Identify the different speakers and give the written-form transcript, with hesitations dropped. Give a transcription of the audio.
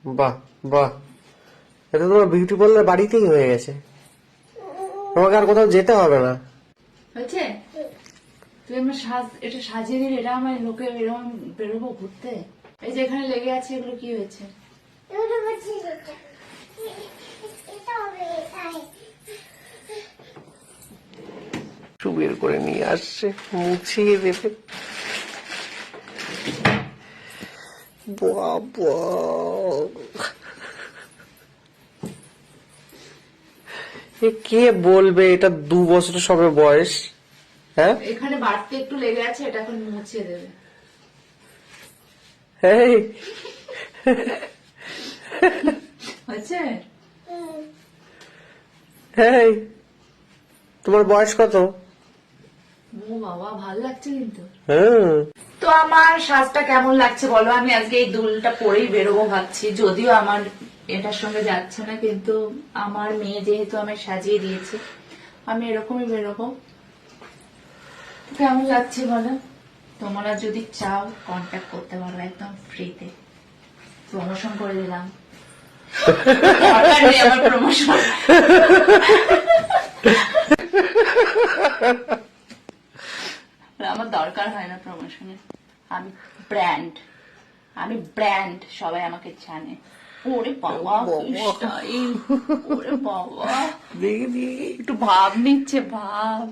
Speaker 1: বাহ বাহ, এটা তোমার বিউটি পার্লার বাড়িতেই হয়ে গেছে, তোমাকে আর কোথাও যেতে হবে না।
Speaker 2: হয়েছে? তুই আমার এটা সাজিয়ে দিলে, এটা আমার লোকে এরকম বেরোবো ঘুরতে। এই যে এখানে লেগে আছে, এগুলো কি হয়েছে?
Speaker 1: একটু বের করে নিয়ে আসছে, মুছিয়ে দেবে। বাবা, এ কে বলবে এটা 2 বছর সবে বয়স? হ্যাঁ,
Speaker 2: এখানে বাড়তে একটু লেগে আছে, এটা এখন মুছিয়ে দেবে।
Speaker 1: এই
Speaker 2: হয়েছে?
Speaker 1: এই, তোমার বয়স কত?
Speaker 2: ও বাবা, ভালো লাগছে কিন্তু।
Speaker 1: হ্যাঁ,
Speaker 2: তো আমার সাজটা কেমন লাগছে বলো? আমি আজকে এই দুলটা পরেই বেরোবো ভাবছি, যদিও আমার এটার সঙ্গে যাচ্ছে না, কিন্তু আমার মেয়ে যেহেতু আমায় সাজিয়ে দিয়েছে, আমি এরকমই বেরোবো। কেমন লাগছে বলো? তোমরা যদি চাও কন্ট্যাক্ট করতে পারো একদম ফ্রিতে, প্রমোশন করে দিলাম। দরকার নেই আমার প্রমোশন, আমার দরকার হয় না প্রমোশনের। আমি ব্র্যান্ড, সবাই আমাকে জানে। ওরে বাবা, কি স্টাইল! ওরে বাবা,
Speaker 1: দেখি
Speaker 2: একটু ভাব নিচ্ছে, ভাব।